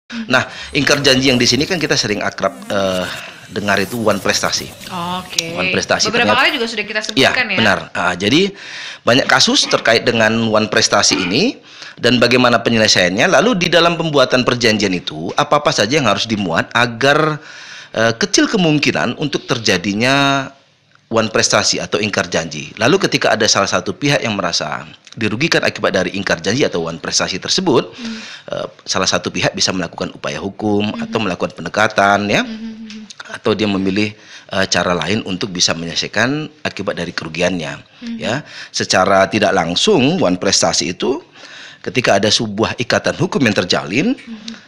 Nah, ingkar janji yang di sini kan kita sering akrab dengar itu one prestasi. Oke. One prestasi. Beberapa Ternyata, kali juga sudah kita ya, sebutkan ya. benar. Jadi banyak kasus terkait dengan one prestasi ini dan bagaimana penyelesaiannya. Lalu di dalam pembuatan perjanjian itu apa-apa saja yang harus dimuat agar kecil kemungkinan untuk terjadinya one prestasi atau ingkar janji. Lalu ketika ada salah satu pihak yang merasa dirugikan akibat dari ingkar janji atau one prestasi tersebut, salah satu pihak bisa melakukan upaya hukum atau melakukan pendekatan, ya, atau dia memilih cara lain untuk bisa menyelesaikan akibat dari kerugiannya. Ya, secara tidak langsung one prestasi itu ketika ada sebuah ikatan hukum yang terjalin,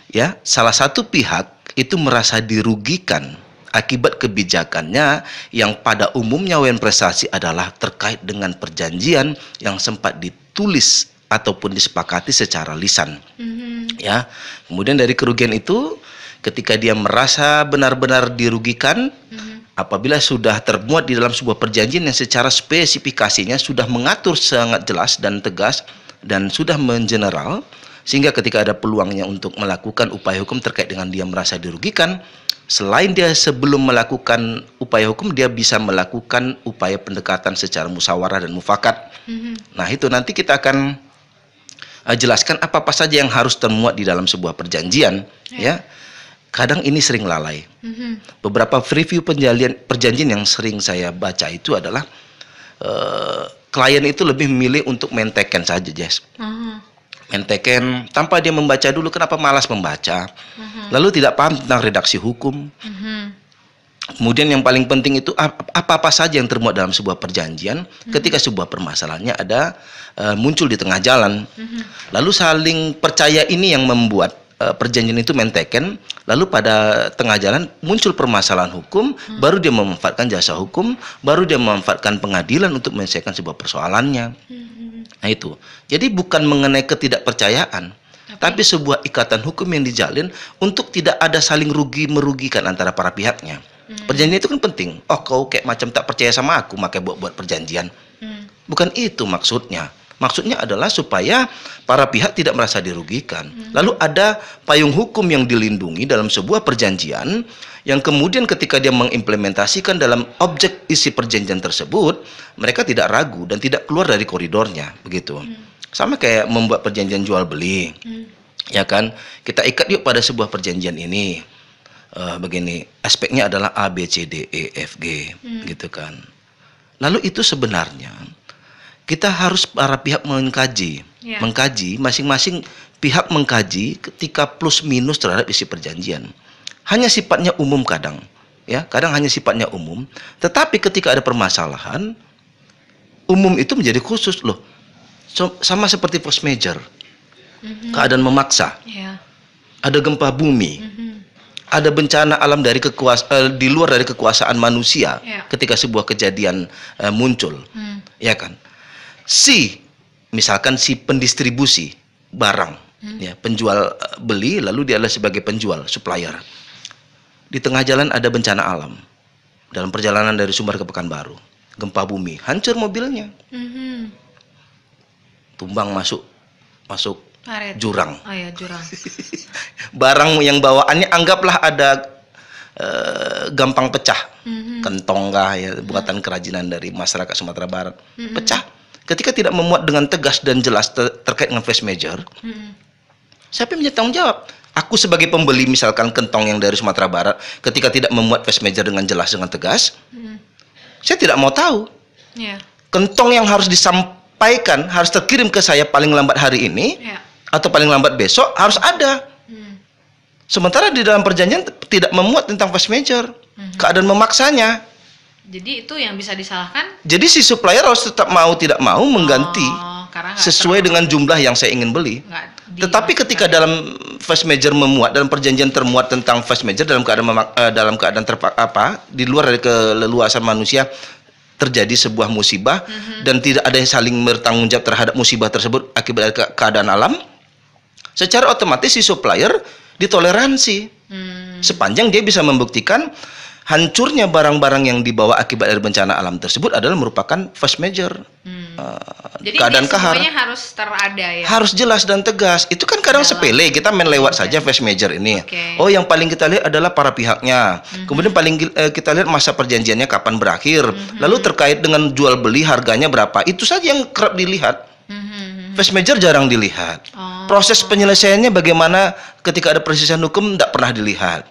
ya, salah satu pihak itu merasa dirugikan akibat kebijakannya yang pada umumnya one prestasi adalah terkait dengan perjanjian yang sempat ditulis ataupun disepakati secara lisan. Ya, kemudian dari kerugian itu ketika dia merasa benar-benar dirugikan, apabila sudah termuat di dalam sebuah perjanjian yang secara spesifikasinya sudah mengatur sangat jelas dan tegas dan sudah mengeneral, sehingga ketika ada peluangnya untuk melakukan upaya hukum terkait dengan dia merasa dirugikan, selain dia sebelum melakukan upaya hukum, dia bisa melakukan upaya pendekatan secara musyawarah dan mufakat. Nah, itu nanti kita akan jelaskan apa-apa saja yang harus termuat di dalam sebuah perjanjian, ya. Kadang ini sering lalai. Beberapa review perjanjian yang sering saya baca itu adalah klien itu lebih memilih untuk menteken saja, Jess. Menteken tanpa dia membaca dulu. Kenapa malas membaca? Lalu tidak paham tentang redaksi hukum. Kemudian yang paling penting itu apa-apa saja yang termuat dalam sebuah perjanjian ketika sebuah permasalahannya ada muncul di tengah jalan. Lalu saling percaya ini yang membuat perjanjian itu menteken, lalu pada tengah jalan muncul permasalahan hukum, baru dia memanfaatkan jasa hukum, baru dia memanfaatkan pengadilan untuk menyelesaikan sebuah persoalannya. Nah, itu. Jadi bukan mengenai ketidakpercayaan, tapi sebuah ikatan hukum yang dijalin untuk tidak ada saling rugi-merugikan antara para pihaknya. Perjanjian itu kan penting. Oh, kau kayak macam tak percaya sama aku, makanya buat perjanjian. Bukan itu maksudnya. Maksudnya adalah supaya para pihak tidak merasa dirugikan. Lalu ada payung hukum yang dilindungi dalam sebuah perjanjian yang kemudian ketika dia mengimplementasikan dalam objek isi perjanjian tersebut, mereka tidak ragu dan tidak keluar dari koridornya, begitu. Sama kayak membuat perjanjian jual beli. Ya kan? Kita ikat yuk pada sebuah perjanjian ini. Begini, aspeknya adalah A, B, C, D, E, F, G, gitu kan. Lalu itu sebenarnya kita harus para pihak mengkaji, masing-masing pihak mengkaji ketika plus minus terhadap isi perjanjian. Hanya sifatnya umum kadang, ya, kadang hanya sifatnya umum. Tetapi ketika ada permasalahan, umum itu menjadi khusus loh. Sama seperti force major, keadaan memaksa, ada gempa bumi, ada bencana alam dari di luar dari kekuasaan manusia ketika sebuah kejadian muncul, ya kan? Misalkan si pendistribusi barang, ya, penjual beli, lalu dia adalah sebagai penjual, supplier. Di tengah jalan ada bencana alam. Dalam perjalanan dari Sumbar ke Pekanbaru, gempa bumi, hancur mobilnya. Tumbang masuk jurang. Oh ya, jurang. Barang yang bawaannya anggaplah ada gampang pecah. Kentong kah, ya, buatan kerajinan dari masyarakat Sumatera Barat. Pecah. Ketika tidak memuat dengan tegas dan jelas terkait dengan force major, siapa yang menjadi tanggung jawab? Aku sebagai pembeli misalkan kentong yang dari Sumatera Barat, ketika tidak memuat force major dengan jelas, dengan tegas, saya tidak mau tahu. Kentong yang harus disampaikan, harus terkirim ke saya paling lambat hari ini, atau paling lambat besok, harus ada. Sementara di dalam perjanjian tidak memuat tentang force major, keadaan memaksanya. Jadi itu yang bisa disalahkan? Jadi si supplier harus tetap mau tidak mau mengganti sesuai dengan jumlah yang saya ingin beli. Tetapi ketika dalam force major memuat, dalam perjanjian termuat tentang force major dalam keadaan di luar dari keleluasan manusia, terjadi sebuah musibah dan tidak ada yang saling bertanggung jawab terhadap musibah tersebut akibat dari keadaan alam, secara otomatis si supplier ditoleransi sepanjang dia bisa membuktikan hancurnya barang-barang yang dibawa akibat dari bencana alam tersebut adalah merupakan force major. Jadi keadaan ini kahar. semuanya harus terada ya. Harus jelas dan tegas. Itu kan kadang Dalam. sepele, kita main lewat saja face major ini. Oke. Oh, yang paling kita lihat adalah para pihaknya. Kemudian kita lihat masa perjanjiannya kapan berakhir. Lalu terkait dengan jual beli harganya berapa. Itu saja yang kerap dilihat. Face major jarang dilihat. Oh. Proses penyelesaiannya bagaimana ketika ada perselisihan hukum tidak pernah dilihat.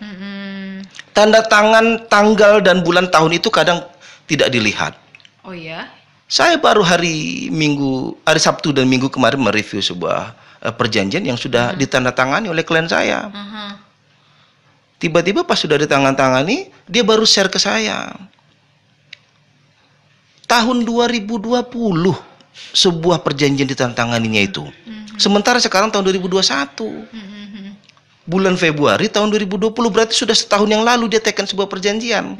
Tanda tangan, tanggal dan bulan tahun itu kadang tidak dilihat. Oh ya. Saya baru hari Sabtu dan Minggu kemarin mereview sebuah perjanjian yang sudah ditandatangani oleh klien saya. Tiba-tiba pas sudah ditandatangani, dia baru share ke saya. Tahun 2020 sebuah perjanjian ditandatanganinya itu. Sementara sekarang tahun 2021. Bulan Februari tahun 2020 berarti sudah setahun yang lalu dia teken sebuah perjanjian.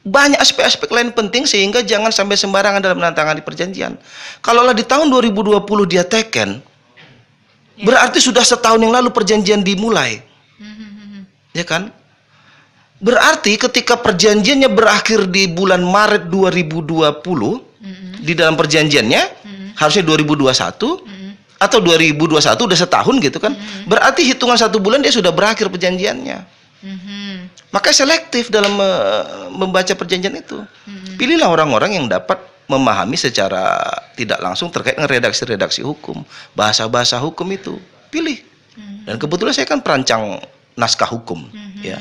Banyak aspek-aspek lain penting sehingga jangan sampai sembarangan dalam menandatangani perjanjian. Kalaulah di tahun 2020 dia teken, berarti sudah setahun yang lalu perjanjian dimulai. Ya kan? Berarti ketika perjanjiannya berakhir di bulan Maret 2020, di dalam perjanjiannya harusnya 2021 atau 2021 udah setahun gitu kan. Berarti hitungan 1 bulan dia sudah berakhir perjanjiannya. Makanya selektif dalam membaca perjanjian itu. Pilihlah orang-orang yang dapat memahami secara tidak langsung terkait dengan redaksi-redaksi hukum, bahasa-bahasa hukum itu. Pilih. Dan kebetulan saya kan perancang naskah hukum, ya.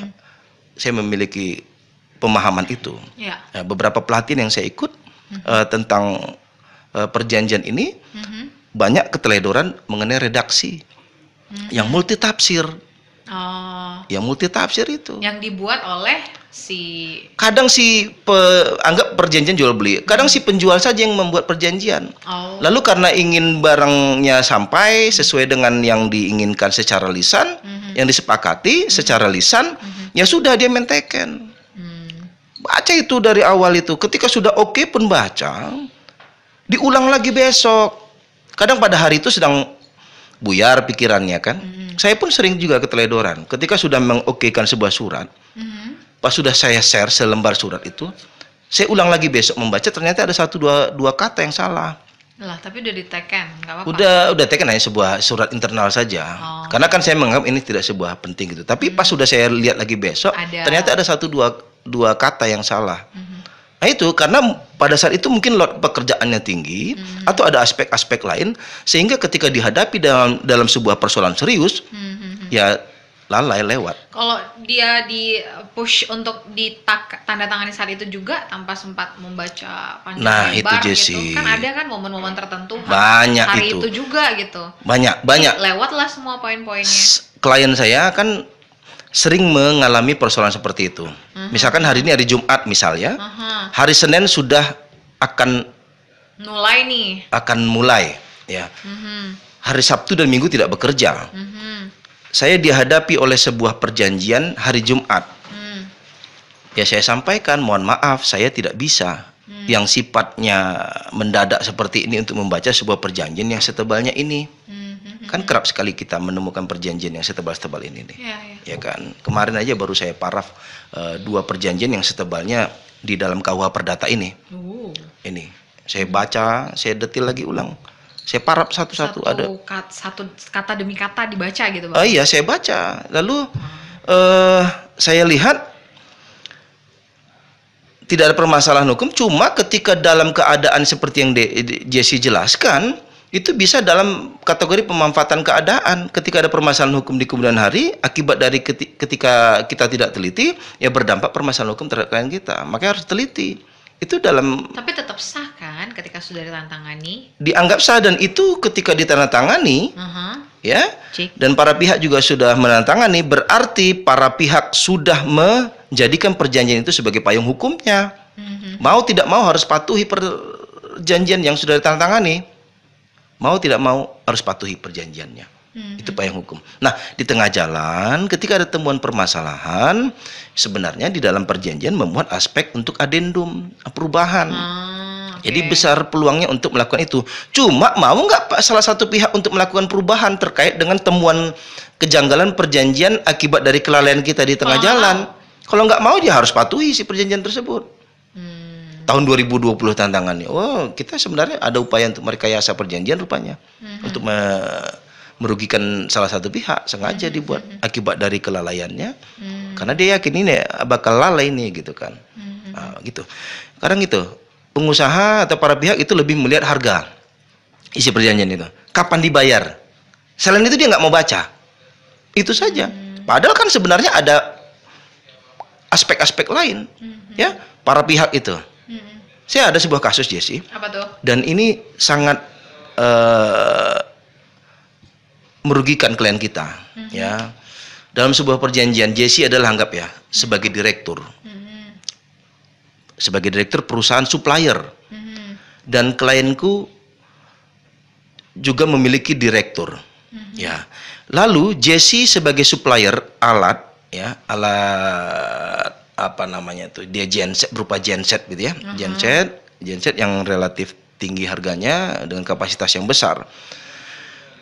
Saya memiliki pemahaman itu. Nah, beberapa pelatihan yang saya ikut tentang perjanjian ini banyak keteledoran mengenai redaksi yang multitafsir. Yang multitafsir itu. Yang dibuat oleh kadang anggap perjanjian jual beli. Kadang si penjual saja yang membuat perjanjian. Lalu karena ingin barangnya sampai sesuai dengan yang diinginkan secara lisan, yang disepakati secara lisan, ya sudah dia menteken. Baca itu dari awal itu. Ketika sudah oke pun baca, diulang lagi besok. Kadang pada hari itu sedang buyar pikirannya kan. Saya pun sering juga keteledoran. Ketika sudah mengokekan sebuah surat, pas sudah saya share selembar surat itu, saya ulang lagi besok membaca, ternyata ada dua kata yang salah. Lah, tapi udah diteken, nggak apa-apa. Udah teken hanya sebuah surat internal saja. Karena kan saya menganggap ini tidak sebuah penting gitu. Tapi pas sudah saya lihat lagi besok, ternyata ada dua kata yang salah. Nah itu karena pada saat itu mungkin load pekerjaannya tinggi atau ada aspek-aspek lain sehingga ketika dihadapi dalam sebuah persoalan serius ya lalai lewat. Kalau dia di push untuk tanda tangani saat itu juga tanpa sempat membaca panjang lebar gitu, kan ada kan momen-momen tertentu banyak hari itu juga gitu. Banyak. Lewatlah semua poin-poinnya. Klien saya kan sering mengalami persoalan seperti itu. Misalkan hari ini hari Jumat misalnya, hari Senin sudah akan mulai ya. Hari Sabtu dan Minggu tidak bekerja. Saya dihadapi oleh sebuah perjanjian hari Jumat. Ya saya sampaikan, mohon maaf saya tidak bisa yang sifatnya mendadak seperti ini untuk membaca sebuah perjanjian yang setebalnya ini. Kan kerap sekali kita menemukan perjanjian yang setebal-setebal ini nih. Ya kan. Kemarin aja baru saya paraf 2 perjanjian yang setebalnya di dalam KUH Perdata ini. Ini saya baca, saya detil lagi ulang. Saya paraf satu-satu ada. Satu kata demi kata dibaca gitu, Bang. Iya, saya baca. Lalu saya lihat tidak ada permasalahan hukum, cuma ketika dalam keadaan seperti yang Jesse jelaskan, itu bisa dalam kategori pemanfaatan keadaan. Ketika ada permasalahan hukum di kemudian hari, akibat dari ketika kita tidak teliti, ya berdampak permasalahan hukum terhadap klien kita. Makanya harus teliti. Itu dalam. Tapi tetap sah kan ketika sudah ditandatangani? Dianggap sah, dan itu ketika ditandatangani, ya, dan para pihak juga sudah menandatangani, berarti para pihak sudah menjadikan perjanjian itu sebagai payung hukumnya. Mau tidak mau harus patuhi perjanjian yang sudah ditandatangani. Mau tidak mau harus patuhi perjanjiannya. Itu payung hukum. Nah, di tengah jalan ketika ada temuan permasalahan, sebenarnya di dalam perjanjian memuat aspek untuk adendum, perubahan. Jadi besar peluangnya untuk melakukan itu. Cuma mau nggak salah satu pihak untuk melakukan perubahan terkait dengan temuan kejanggalan perjanjian akibat dari kelalaian kita di tengah jalan. Kalau nggak mau, dia harus patuhi si perjanjian tersebut. Tahun 2020 tantangannya. Oh, kita sebenarnya ada upaya untuk merekayasa perjanjian rupanya. Untuk merugikan salah satu pihak, sengaja dibuat akibat dari kelalaiannya. Karena dia yakin ini bakal lalai nih gitu kan. Gitu. Kadang itu pengusaha atau para pihak itu lebih melihat harga isi perjanjian itu. Kapan dibayar? Selain itu dia nggak mau baca. Itu saja. Padahal kan sebenarnya ada aspek-aspek lain, ya, para pihak itu. Saya ada sebuah kasus, Jesse. Apa tuh? Dan ini sangat merugikan klien kita, ya. Dalam sebuah perjanjian, Jesse adalah anggap ya sebagai direktur, sebagai direktur perusahaan supplier, dan klienku juga memiliki direktur, ya. Lalu Jesse sebagai supplier alat, ya, alat apa namanya tuh, dia genset, berupa genset gitu ya, genset yang relatif tinggi harganya dengan kapasitas yang besar.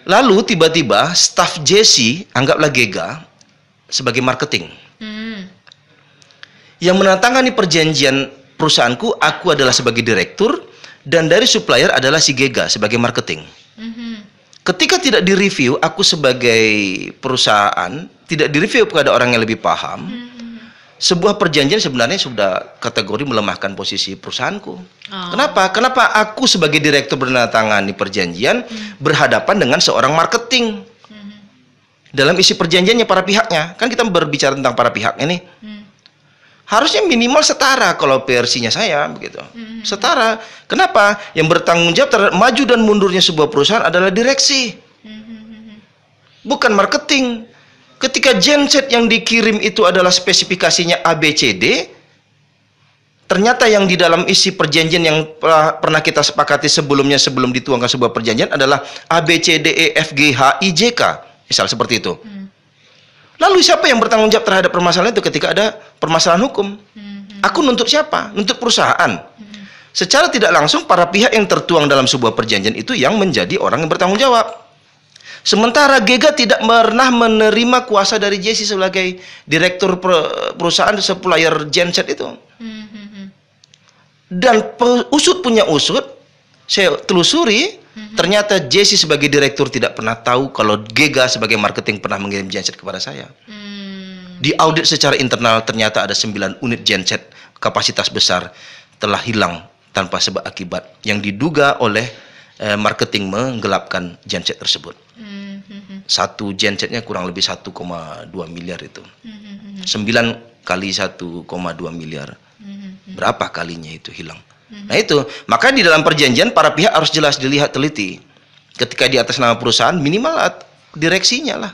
Lalu tiba-tiba staf Jesse, anggaplah Gega, sebagai marketing, yang menandatangani perjanjian perusahaanku, aku adalah sebagai direktur, dan dari supplier adalah si Gega sebagai marketing. Ketika tidak direview, aku sebagai perusahaan tidak direview kepada orang yang lebih paham, sebuah perjanjian sebenarnya sudah kategori melemahkan posisi perusahaanku. Kenapa? Kenapa aku sebagai direktur menandatangani perjanjian berhadapan dengan seorang marketing? Dalam isi perjanjiannya para pihaknya, kan kita berbicara tentang para pihaknya nih. Harusnya minimal setara kalau versinya saya begitu. Setara. Kenapa? Yang bertanggung jawab terhadap maju dan mundurnya sebuah perusahaan adalah direksi. Bukan marketing. Ketika genset yang dikirim itu adalah spesifikasinya ABCD, ternyata yang di dalam isi perjanjian yang pernah kita sepakati sebelumnya sebelum dituangkan sebuah perjanjian adalah ABCDEFGHIJK. Misal seperti itu. Lalu siapa yang bertanggung jawab terhadap permasalahan itu ketika ada permasalahan hukum? Aku nuntut siapa? Nuntut perusahaan. Secara tidak langsung para pihak yang tertuang dalam sebuah perjanjian itu yang menjadi orang yang bertanggung jawab. Sementara Gega tidak pernah menerima kuasa dari Jesse sebagai direktur perusahaan supplier genset itu. Dan usut punya usut, saya telusuri, ternyata Jesse sebagai direktur tidak pernah tahu kalau Gega sebagai marketing pernah mengirim genset kepada saya. Di audit secara internal ternyata ada 9 unit genset kapasitas besar telah hilang tanpa sebab akibat yang diduga oleh marketing menggelapkan genset tersebut. Satu gensetnya kurang lebih 1,2 miliar itu. 9 kali 1,2 miliar. Berapa kalinya itu hilang? Nah itu, maka di dalam perjanjian para pihak harus jelas dilihat teliti. Ketika di atas nama perusahaan minimal direksinya lah.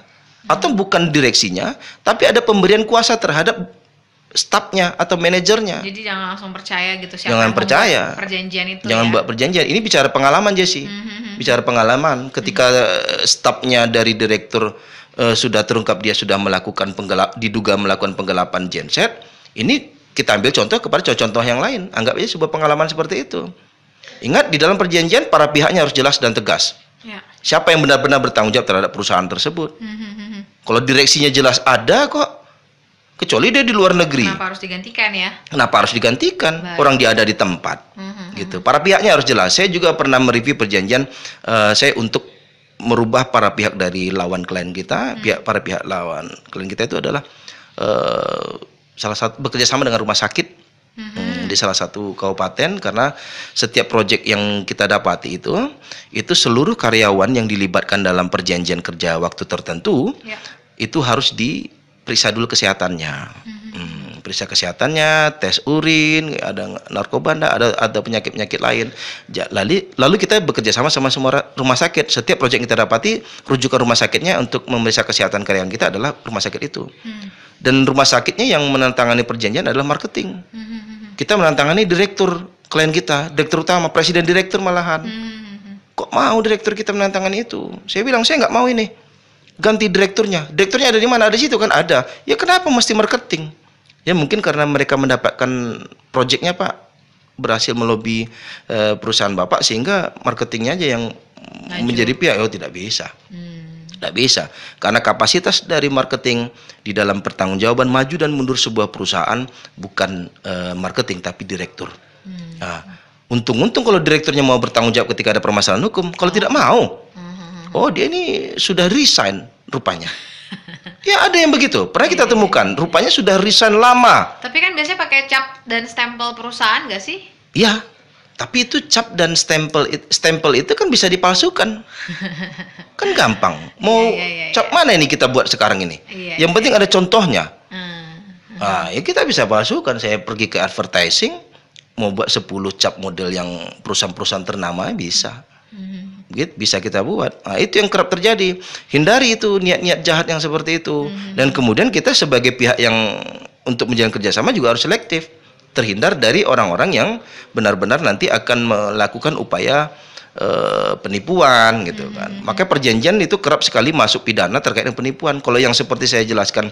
Atau bukan direksinya, tapi ada pemberian kuasa terhadap stafnya atau manajernya. Jadi jangan langsung percaya gitu. Siapa jangan yang percaya. Perjanjian itu. Jangan buat perjanjian. Ini bicara pengalaman, Jesse. Bicara pengalaman. Ketika stafnya dari direktur sudah terungkap dia sudah melakukan diduga melakukan penggelapan genset, ini kita ambil contoh kepada contoh yang lain. Anggap aja sebuah pengalaman seperti itu. Ingat, di dalam perjanjian para pihaknya harus jelas dan tegas. Ya. Siapa yang benar-benar bertanggung jawab terhadap perusahaan tersebut? Kalau direksinya jelas ada kok, kecuali dia di luar negeri. Kenapa harus digantikan ya? Kenapa harus digantikan? Baik. Orang dia ada di tempat. Gitu. Para pihaknya harus jelas. Saya juga pernah mereview perjanjian saya untuk merubah para pihak dari lawan klien kita. Para pihak lawan klien kita itu adalah salah satu bekerja sama dengan rumah sakit di salah satu kabupaten, karena setiap proyek yang kita dapati itu seluruh karyawan yang dilibatkan dalam perjanjian kerja waktu tertentu itu harus diperiksa dulu kesehatannya. Periksa kesehatannya, tes urin, ada narkoba, ada penyakit-penyakit lain. Lalu kita bekerja sama semua rumah sakit. Setiap proyek yang kita dapati, rujukan rumah sakitnya untuk memeriksa kesehatan karyawan kita adalah rumah sakit itu. Dan rumah sakitnya yang menandatangani perjanjian adalah marketing. Kita menandatangani direktur klien kita, direktur utama, presiden direktur malahan. Kok mau direktur kita menandatangani itu? Saya bilang, saya nggak mau ini. Ganti direkturnya. Direkturnya ada di mana? Ada di situ kan? Ada. Ya kenapa mesti marketing? Ya mungkin karena mereka mendapatkan proyeknya Pak, berhasil melobi perusahaan Bapak, sehingga marketingnya aja yang menjadi pihak. Oh, tidak bisa. Tidak bisa. Karena kapasitas dari marketing di dalam pertanggungjawaban maju dan mundur sebuah perusahaan bukan marketing tapi direktur. Nah, untung-untung kalau direkturnya mau bertanggung jawab ketika ada permasalahan hukum. Kalau tidak mau, oh dia ini sudah resign rupanya. Ya ada yang begitu, pernah kita temukan. Rupanya sudah resign lama. Tapi kan biasanya pakai cap dan stempel perusahaan nggak sih? Iya, tapi itu cap dan stempel itu kan bisa dipalsukan. Kan gampang. Mau cap mana ini kita buat sekarang ini? Yang penting ada contohnya. Nah, ya kita bisa palsukan. Saya pergi ke advertising, mau buat 10 cap model yang perusahaan-perusahaan ternama bisa. Gitu, bisa kita buat. Nah, itu yang kerap terjadi. Hindari itu niat-niat jahat yang seperti itu. Dan kemudian kita sebagai pihak yang untuk menjalin kerjasama juga harus selektif. Terhindar dari orang-orang yang benar-benar nanti akan melakukan upaya penipuan gitu kan. Makanya perjanjian itu kerap sekali masuk pidana terkait dengan penipuan. Kalau yang seperti saya jelaskan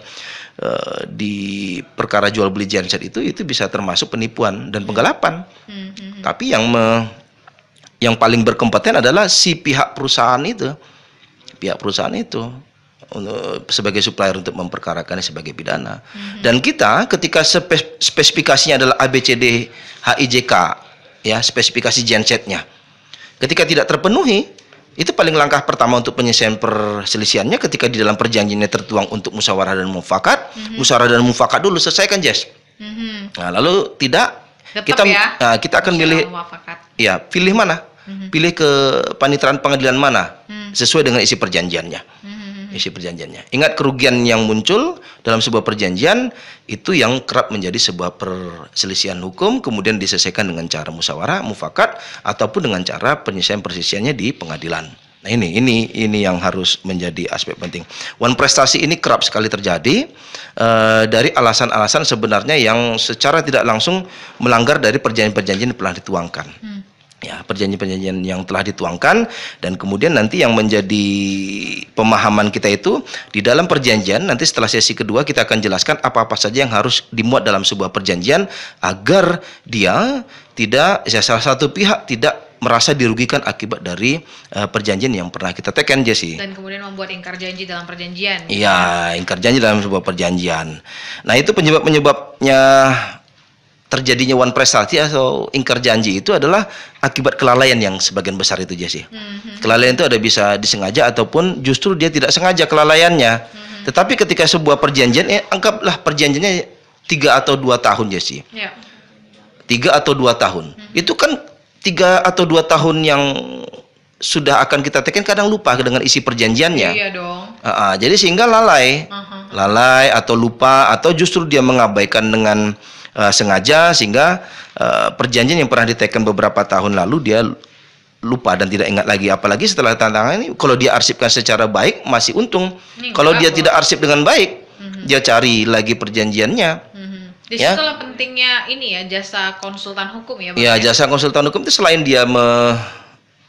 di perkara jual beli genset itu bisa termasuk penipuan dan penggelapan. Tapi yang paling berkompeten adalah si pihak perusahaan itu. Pihak perusahaan itu sebagai supplier untuk memperkarakannya sebagai pidana. Dan kita ketika spesifikasinya adalah ABCD HIJK ya, spesifikasi gensetnya. Ketika tidak terpenuhi, itu paling langkah pertama untuk penyelesaian perselisihannya ketika di dalam perjanjiannya tertuang untuk musyawarah dan mufakat. Musyawarah dan mufakat dulu selesaikan, Jess. Nah, lalu tidak Tetap kita akan milih ya, pilih mana? Pilih ke paniteraan pengadilan mana? Sesuai dengan isi perjanjiannya. Isi perjanjiannya. Ingat, kerugian yang muncul dalam sebuah perjanjian itu yang kerap menjadi sebuah perselisihan hukum, kemudian diselesaikan dengan cara musyawarah, mufakat, ataupun dengan cara penyelesaian perselisihannya di pengadilan. Nah, ini yang harus menjadi aspek penting. One prestasi ini kerap sekali terjadi dari alasan-alasan sebenarnya yang secara tidak langsung melanggar dari perjanjian-perjanjian yang pernah dituangkan. Ya, perjanjian-perjanjian yang telah dituangkan, dan kemudian nanti yang menjadi pemahaman kita itu di dalam perjanjian, nanti setelah sesi kedua kita akan jelaskan apa-apa saja yang harus dimuat dalam sebuah perjanjian agar dia tidak, salah satu pihak tidak merasa dirugikan akibat dari perjanjian yang pernah kita teken, Jesse. Dan kemudian membuat ingkar janji dalam perjanjian. Iya, ingkar janji dalam sebuah perjanjian. Nah, itu penyebab-penyebabnya terjadinya one prestasi atau ingkar janji itu adalah akibat kelalaian yang sebagian besar itu, Jesse. Kelalaian itu ada bisa disengaja ataupun justru dia tidak sengaja kelalaiannya. Tetapi ketika sebuah perjanjian, anggaplah perjanjiannya 3 atau 2 tahun, Jesse. 3 atau 2 tahun. Itu kan 3 atau 2 tahun yang sudah akan kita teken kadang lupa dengan isi perjanjiannya. Iya dong. Jadi sehingga lalai atau lupa, atau justru dia mengabaikan dengan sengaja sehingga perjanjian yang pernah diteken beberapa tahun lalu dia lupa dan tidak ingat lagi. Apalagi setelah tantangan ini, kalau dia arsipkan secara baik masih untung. Kalau dia tidak arsip dengan baik, dia cari lagi perjanjiannya. Di situ lah pentingnya ini ya, jasa konsultan hukum ya, Bang. Ya, jasa konsultan hukum itu selain dia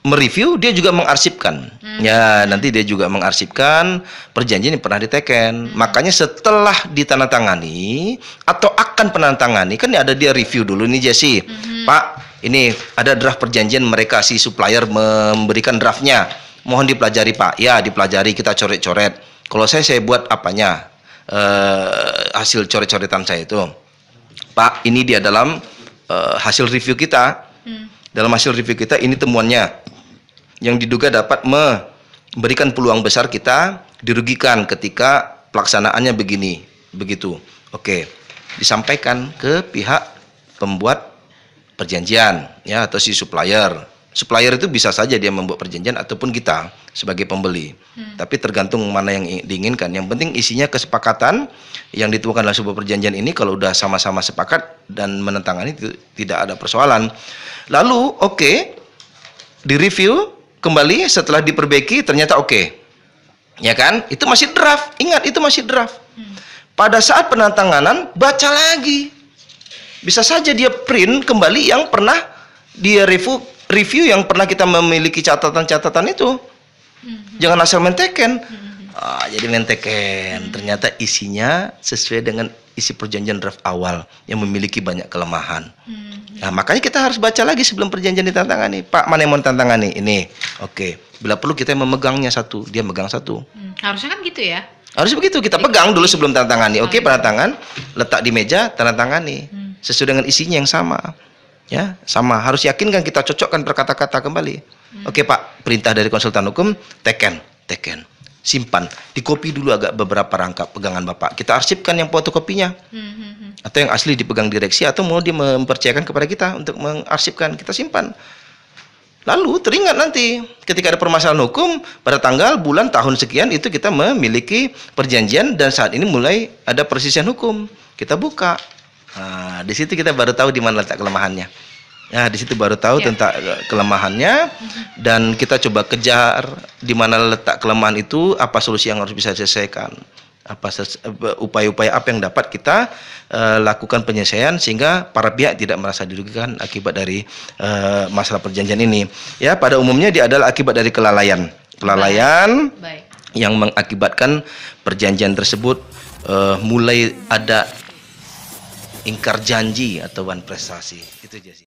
mereview, dia juga mengarsipkan. Ya, nanti dia juga mengarsipkan perjanjian yang pernah diteken. Makanya setelah ditandatangani atau akan penandatangani, kan ada dia review dulu nih, Jesse. Pak, ini ada draft perjanjian, mereka si supplier memberikan draftnya. Mohon dipelajari, Pak. Ya, dipelajari, kita coret-coret. Kalau saya buat apanya? Hasil coret-coretan saya itu. Pak, ini dia dalam hasil review kita. Dalam hasil review kita ini temuannya yang diduga dapat memberikan peluang besar kita dirugikan ketika pelaksanaannya begitu. Oke, disampaikan ke pihak pembuat perjanjian ya, atau si supplier. Supplier itu bisa saja dia membuat perjanjian ataupun kita sebagai pembeli. Tapi tergantung mana yang diinginkan. Yang penting isinya kesepakatan yang dituangkan dalam sebuah perjanjian ini. Kalau udah sama-sama sepakat dan menentangani, itu tidak ada persoalan. Lalu direview kembali setelah diperbaiki, ternyata ya kan? Itu masih draft. Ingat, itu masih draft. Pada saat penandatanganan, baca lagi. Bisa saja dia print kembali yang pernah dia review yang pernah kita memiliki catatan-catatan itu. Jangan asal menteken. Jadi menteken. Ternyata isinya sesuai dengan isi perjanjian draft awal yang memiliki banyak kelemahan. Nah, makanya kita harus baca lagi sebelum perjanjian ditandatangani. Pak, mana yang mau ditandatangani? Ini. Bila perlu kita memegangnya satu, dia megang satu. Harusnya kan gitu ya. Harus begitu, kita pegang dulu sebelum tanda tangani. Penandatangan, letak di meja, tanda tangani. Sesuai dengan isinya yang sama. Ya, sama harus yakinkan kita cocokkan berkata-kata kembali. Oke Pak, perintah dari konsultan hukum, teken, simpan, dikopi dulu agak beberapa rangkap pegangan Bapak. Kita arsipkan yang fotokopinya, atau yang asli dipegang direksi, atau mau dia mempercayakan kepada kita untuk mengarsipkan, kita simpan. Lalu teringat nanti ketika ada permasalahan hukum pada tanggal, bulan, tahun sekian itu kita memiliki perjanjian dan saat ini mulai ada persisian hukum. Kita buka. Nah, di situ kita baru tahu di mana letak kelemahannya. Nah, di situ baru tahu tentang kelemahannya dan kita coba kejar di mana letak kelemahan itu, apa solusi yang harus bisa diselesaikan. Apa upaya-upaya apa yang dapat kita lakukan penyelesaian sehingga para pihak tidak merasa dirugikan akibat dari masalah perjanjian ini. Ya, pada umumnya dia adalah akibat dari kelalaian. Baik. Yang mengakibatkan perjanjian tersebut mulai ada ingkar janji atau wan prestasi. Itu aja sih.